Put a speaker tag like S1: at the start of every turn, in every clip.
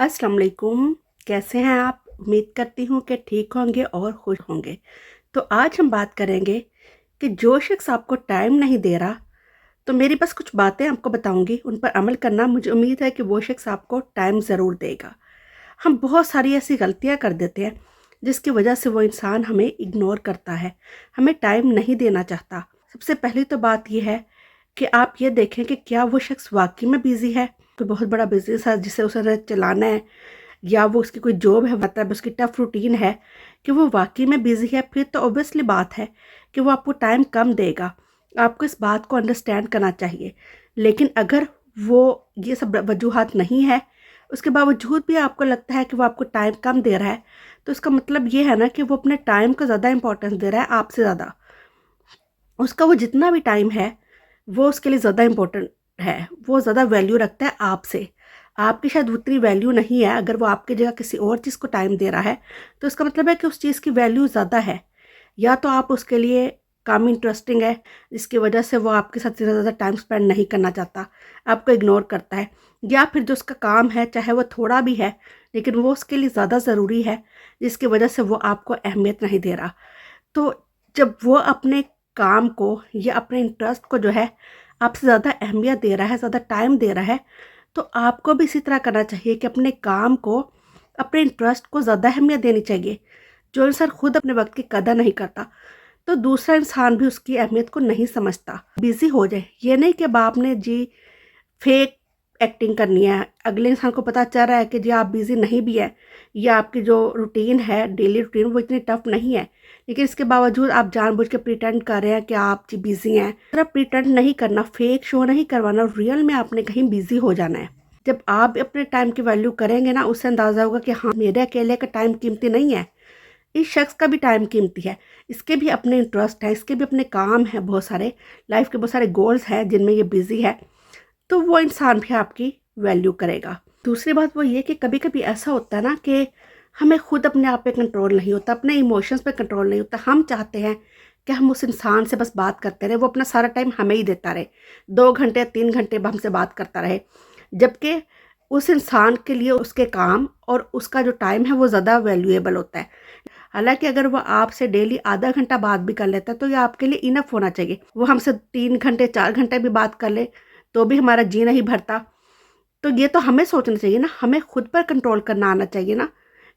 S1: अस्सलाम वालेकुम। कैसे हैं आप? उम्मीद करती हूँ कि ठीक होंगे और खुश होंगे। तो आज हम बात करेंगे कि जो शख्स आपको टाइम नहीं दे रहा, तो मेरी बस कुछ बातें आपको बताऊंगी, उन पर अमल करना। मुझे उम्मीद है कि वो शख्स आपको टाइम ज़रूर देगा। हम बहुत सारी ऐसी गलतियाँ कर देते हैं जिसकी वजह से वो इंसान हमें इग्नोर करता है, हमें टाइम नहीं देना चाहता। सबसे पहली तो बात यह है कि आप ये देखें कि क्या वो शख्स वाकई में बिज़ी है, कोई बहुत बड़ा बिजनेस है जिसे उसे चलाना है, या वो उसकी कोई जॉब है, मतलब उसकी टफ रूटीन है कि वो वाकई में बिज़ी है। फिर तो ऑब्वियसली बात है कि वो आपको टाइम कम देगा। आपको इस बात को अंडरस्टैंड करना चाहिए। लेकिन अगर वो ये सब वजूहात नहीं है, उसके बावजूद भी आपको लगता है कि वो आपको टाइम कम दे रहा है, तो इसका मतलब ये है ना कि वो अपने टाइम को ज़्यादा इंपॉर्टेंस दे रहा है आपसे ज़्यादा। उसका वो जितना भी टाइम है वो उसके लिए ज़्यादा इम्पोर्टेंट है, वो ज़्यादा वैल्यू रखता है आपसे। आपकी शायद उतनी वैल्यू नहीं है। अगर वो आपकी जगह किसी और चीज़ को टाइम दे रहा है, तो इसका मतलब है कि उस चीज़ की वैल्यू ज़्यादा है। या तो आप उसके लिए काम इंटरेस्टिंग है, जिसकी वजह से वो आपके साथ ज़्यादा टाइम स्पेंड नहीं करना चाहता, आपको इग्नोर करता है। या फिर जो उसका काम है, चाहे वो थोड़ा भी है, लेकिन वो उसके लिए ज़्यादा ज़रूरी है, जिसकी वजह से वो आपको अहमियत नहीं दे रहा। तो जब वो अपने काम को या अपने इंटरेस्ट को जो है आपसे ज़्यादा अहमियत दे रहा है, ज़्यादा टाइम दे रहा है, तो आपको भी इसी तरह करना चाहिए कि अपने काम को, अपने इंटरेस्ट को ज़्यादा अहमियत देनी चाहिए। जो इंसान खुद अपने वक्त की कदर नहीं करता, तो दूसरा इंसान भी उसकी अहमियत को नहीं समझता। बिज़ी हो जाए, ये नहीं कि अब आपने जी फेक एक्टिंग करनी है। अगले इंसान को पता चल रहा है कि जी आप बिज़ी नहीं भी है, या आपकी जो रूटीन है, डेली रूटीन, वो इतनी टफ नहीं है, लेकिन इसके बावजूद आप जानबूझ के प्रिटेंड कर रहे हैं कि आप जी बिज़ी हैं। सिर्फ प्रिटेंड नहीं करना, फेक शो नहीं करवाना, रियल में आपने कहीं बिज़ी हो जाना है। जब आप अपने टाइम की वैल्यू करेंगे ना, उससे अंदाज़ा होगा कि हाँ, मेरे अकेले का टाइम कीमती नहीं है, इस शख्स का भी टाइम कीमती है। इसके भी अपने इंटरेस्ट है, इसके भी अपने काम हैं, बहुत सारे लाइफ के बहुत सारे गोल्स हैं जिनमें ये बिज़ी है। तो वो इंसान भी आपकी वैल्यू करेगा। दूसरी बात वो ये कि कभी कभी ऐसा होता है ना कि हमें खुद अपने आप पे कंट्रोल नहीं होता, अपने इमोशंस पे कंट्रोल नहीं होता। हम चाहते हैं कि हम उस इंसान से बस बात करते रहे, वो अपना सारा टाइम हमें ही देता रहे, 2 घंटे 3 घंटे हमसे बात करता रहे, जबकि उस इंसान के लिए उसके काम और उसका जो टाइम है वो ज़्यादा वैल्यूएबल होता है। हालांकि अगर वो आपसे डेली आधा घंटा बात भी कर लेता है, तो ये आपके लिए इनफ होना चाहिए। वो हमसे 3 घंटे 4 घंटे भी बात कर ले, तो भी हमारा जी नहीं भरता। तो ये तो हमें सोचना चाहिए ना, हमें खुद पर कंट्रोल करना आना चाहिए ना,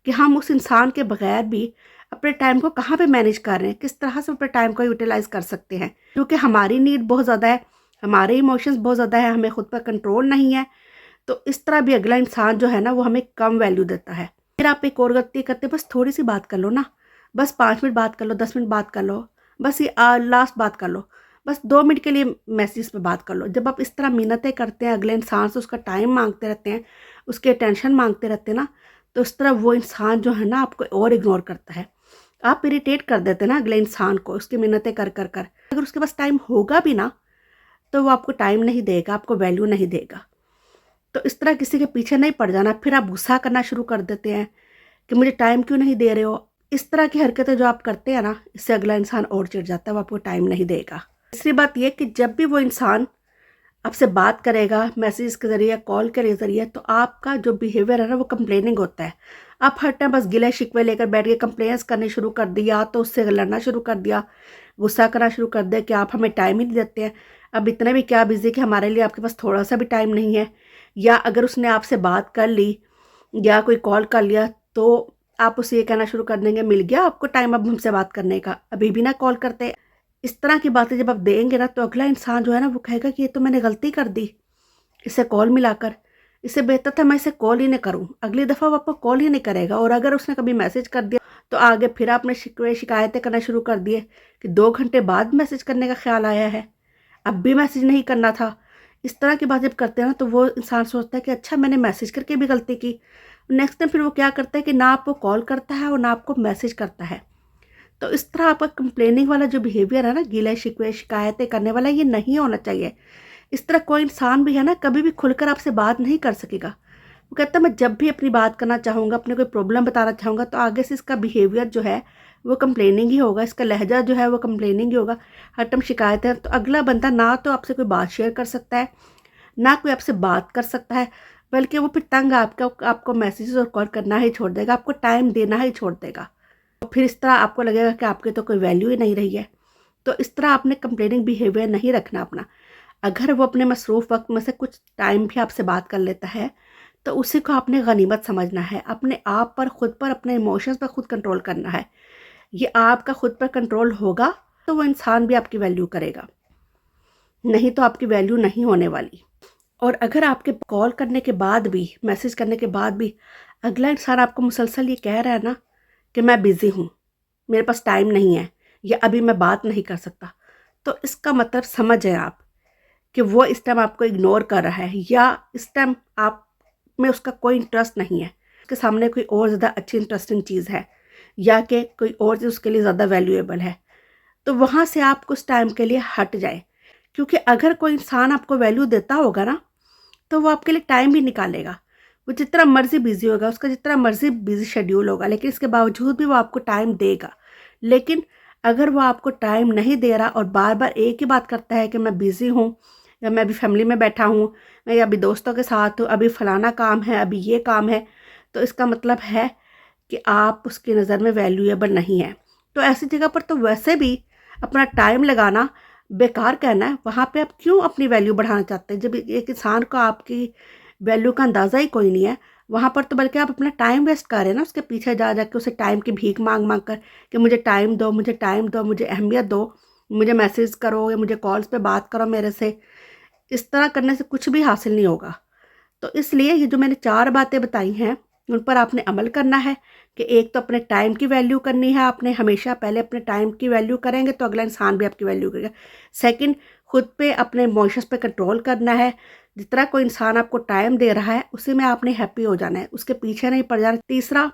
S1: कि हम उस इंसान के बगैर भी अपने टाइम को कहाँ पे मैनेज कर रहे हैं, किस तरह से अपने टाइम को यूटिलाइज कर सकते हैं। क्योंकि हमारी नीड बहुत ज़्यादा है, हमारे इमोशंस बहुत ज़्यादा है, हमें खुद पर कंट्रोल नहीं है। तो इस तरह भी अगला इंसान जो है ना, वो हमें कम वैल्यू देता है। फिर आप एक और गलती करते, बस थोड़ी सी बात कर लो ना, बस 5 मिनट बात कर लो, 10 मिनट बात कर लो, बस ये लास्ट बात कर लो, बस 2 मिनट के लिए मैसेज पे बात कर लो। जब आप इस तरह मिन्नतें करते हैं अगले इंसान से, उसका टाइम मांगते रहते हैं, उसके अटेंशन मांगते रहते हैं ना, तो इस तरह वो इंसान जो है ना आपको और इग्नोर करता है। आप इरिटेट कर देते हैं ना अगले इंसान को उसकी मिन्नतें कर कर कर। अगर उसके पास टाइम होगा भी ना, तो वो आपको टाइम नहीं देगा, आपको वैल्यू नहीं देगा। तो इस तरह किसी के पीछे नहीं पड़ जाना। फिर आप गुस्सा करना शुरू कर देते हैं कि मुझे टाइम क्यों नहीं दे रहे हो। इस तरह की हरकतें जो आप करते हैं ना, इससे अगला इंसान और चिढ़ जाता है, वो आपको टाइम नहीं देगा। तीसरी बात यह कि जब भी वो इंसान आपसे बात करेगा मैसेज के ज़रिए, कॉल के ज़रिए, तो आपका जो बिहेवियर है ना वो कंप्लेनिंग होता है। आप हर टाइम बस गिले शिकवे लेकर बैठ के कंप्लेंट्स करने शुरू कर दिया, तो उससे लड़ना शुरू कर दिया, गुस्सा करना शुरू कर दिया कि आप हमें टाइम ही नहीं देते हैं। अब इतने भी क्या बिजी कि हमारे लिए आपके पास थोड़ा सा भी टाइम नहीं है। या अगर उसने आपसे बात कर ली या कोई कॉल कर लिया, तो आप उसे ये कहना शुरू कर देंगे, मिल गया आपको टाइम अब हमसे बात करने का, अभी भी ना कॉल करते। इस तरह की बातें जब आप देंगे ना, तो अगला इंसान जो है ना वो कहेगा कि ये तो मैंने गलती कर दी इसे कॉल मिलाकर, इससे बेहतर था मैं इसे कॉल ही नहीं करूं। अगली दफ़ा वो आपको कॉल ही नहीं करेगा। और अगर उसने कभी मैसेज कर दिया, तो आगे फिर आपने शिकवे शिकायतें करना शुरू कर दिए कि 2 घंटे बाद मैसेज करने का ख्याल आया है, अब भी मैसेज नहीं करना था। इस तरह की बात जब करते हैं ना, तो वो इंसान सोचता है कि अच्छा मैंने मैसेज करके भी गलती की। नेक्स्ट टाइम फिर वो क्या करता है कि ना आपको कॉल करता है और ना आपको मैसेज करता है। तो इस तरह आपका कंप्लेनिंग वाला जो बिहेवियर है ना, गिले शिकवे शिकायतें करने वाला, ये नहीं होना चाहिए। इस तरह कोई इंसान भी है ना, कभी भी खुलकर आपसे बात नहीं कर सकेगा। वो कहता है मैं जब भी अपनी बात करना चाहूँगा, अपने कोई प्रॉब्लम बताना चाहूँगा, तो आगे से इसका बिहेवियर जो है वो कंप्लेनिंग ही होगा, इसका लहजा जो है वो कंप्लेनिंग ही होगा, हर टाइम शिकायत है। तो अगला बंदा ना तो आपसे कोई बात शेयर कर सकता है, ना कोई आपसे बात कर सकता है। बल्कि वो फिर तंग आपको मैसेजेस और कॉल करना ही छोड़ देगा, आपको टाइम देना ही छोड़ देगा। और फिर इस तरह आपको लगेगा कि आपकी तो कोई वैल्यू ही नहीं रही है। तो इस तरह आपने कंप्लेनिंग बिहेवियर नहीं रखना अपना। अगर वो अपने मसरूफ़ वक्त में से कुछ टाइम भी आपसे बात कर लेता है, तो उसी को आपने गनीमत समझना है। अपने आप पर, खुद पर, अपने इमोशंस पर खुद कंट्रोल करना है। ये आपका खुद पर कंट्रोल होगा तो वो इंसान भी आपकी वैल्यू करेगा, नहीं तो आपकी वैल्यू नहीं होने वाली। और अगर आपके कॉल करने के बाद भी, मैसेज करने के बाद भी अगला इंसान आपको मुसलसल ये कह रहा है ना कि मैं बिज़ी हूँ, मेरे पास टाइम नहीं है, या अभी मैं बात नहीं कर सकता, तो इसका मतलब समझ है आप कि वो इस टाइम आपको इग्नोर कर रहा है, या इस टाइम आप में उसका कोई इंटरेस्ट नहीं है, उसके सामने कोई और ज़्यादा अच्छी इंटरेस्टिंग चीज़ है, या कि कोई और चीज़ उसके लिए ज़्यादा वैल्यूएबल है। तो वहाँ से आप कुछ टाइम के लिए हट जाएं, क्योंकि अगर कोई इंसान आपको वैल्यू देता होगा ना, तो वो आपके लिए टाइम भी निकालेगा। वो जितना मर्ज़ी बिज़ी होगा, उसका जितना मर्ज़ी बिज़ी शेड्यूल होगा, लेकिन इसके बावजूद भी वो आपको टाइम देगा। लेकिन अगर वो आपको टाइम नहीं दे रहा और बार-बार एक ही बात करता है कि मैं बिज़ी हूँ, या मैं अभी फैमिली में बैठा हूँ, मैं अभी दोस्तों के साथ हूँ, अभी फलाना काम है, अभी ये काम है, तो इसका मतलब है कि आप उसकी नज़र में वैल्यूएबल नहीं है। तो ऐसी जगह पर तो वैसे भी अपना टाइम लगाना बेकार कहना है। वहाँ पे आप क्यों अपनी वैल्यू बढ़ाना चाहते हैं, जब एक इंसान को आपकी वैल्यू का अंदाज़ा ही कोई नहीं है। वहाँ पर तो बल्कि आप अपना टाइम वेस्ट कर रहे हैं ना, उसके पीछे जा जा के उसे टाइम की भीख मांग मांग कर कि मुझे टाइम दो, मुझे टाइम दो, मुझे अहमियत दो, मुझे मैसेज करो या मुझे कॉल्स पे बात करो मेरे से। इस तरह करने से कुछ भी हासिल नहीं होगा। तो इसलिए ये जो मैंने 4 बातें बताई हैं, उन पर आपने अमल करना है। कि एक तो अपने टाइम की वैल्यू करनी है आपने, हमेशा पहले अपने टाइम की वैल्यू करेंगे तो अगला इंसान भी आपकी वैल्यू करेगा। सेकंड, खुद पे, अपने इमोशंस पे कंट्रोल करना है। जितना कोई इंसान आपको टाइम दे रहा है, उसी में आपने हैप्पी हो जाना है, उसके पीछे नहीं पड़ जाना। तीसरा,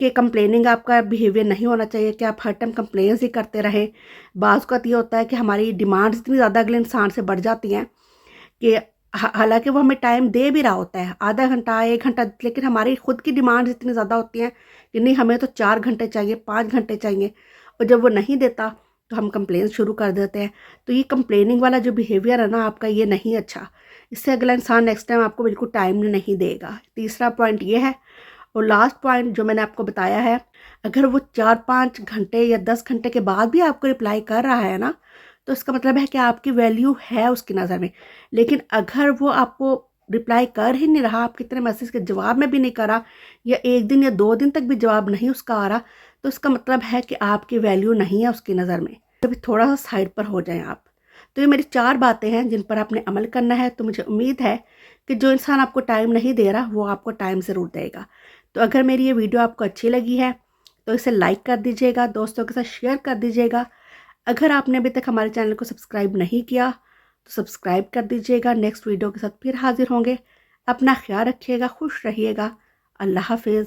S1: कि कंप्लेनिंग आपका बिहेवियर नहीं होना चाहिए कि आप हर टाइम कंप्लेंट्स ही करते रहें। बाज़ औक़ात ये होता है कि हमारी डिमांड्स इतनी ज़्यादा अगले इंसान से बढ़ जाती हैं कि हालाँकि वो हमें टाइम दे भी रहा होता है, आधा घंटा, 1 घंटा, लेकिन हमारी खुद की डिमांड्स इतनी ज़्यादा होती हैं कि नहीं, हमें तो 4 घंटे चाहिए, 5 घंटे चाहिए, और जब वो नहीं देता तो हम कंप्लेन शुरू कर देते हैं। तो ये कंप्लेनिंग वाला जो बिहेवियर है ना आपका, ये नहीं अच्छा। इससे अगला इंसान नेक्स्ट टाइम आपको बिल्कुल टाइम नहीं देगा। तीसरा पॉइंट ये है। और लास्ट पॉइंट जो मैंने आपको बताया है, अगर वो 4-5 घंटे या 10 घंटे के बाद भी आपको रिप्लाई कर रहा है ना, तो इसका मतलब है कि आपकी वैल्यू है उसकी नज़र में। लेकिन अगर वो आपको रिप्लाई कर ही नहीं रहा, आप कितने मैसेज के जवाब में भी नहीं करा, या 1 दिन या 2 दिन तक भी जवाब नहीं उसका आ रहा, तो इसका मतलब है कि आपकी वैल्यू नहीं है उसकी नज़र में। कभी थोड़ा सा साइड पर हो जाएं आप। तो ये मेरी 4 बातें हैं जिन पर आपने अमल करना है। तो मुझे उम्मीद है कि जो इंसान आपको टाइम नहीं दे रहा, वो आपको टाइम ज़रूर देगा। तो अगर मेरी ये वीडियो आपको अच्छी लगी है, तो इसे लाइक कर दीजिएगा, दोस्तों के साथ शेयर कर दीजिएगा। अगर आपने अभी तक हमारे चैनल को सब्सक्राइब नहीं किया, तो सब्सक्राइब कर दीजिएगा। नेक्स्ट वीडियो के साथ फिर हाजिर होंगे। अपना ख्याल रखिएगा, खुश रहिएगा। अल्लाह हाफिज़।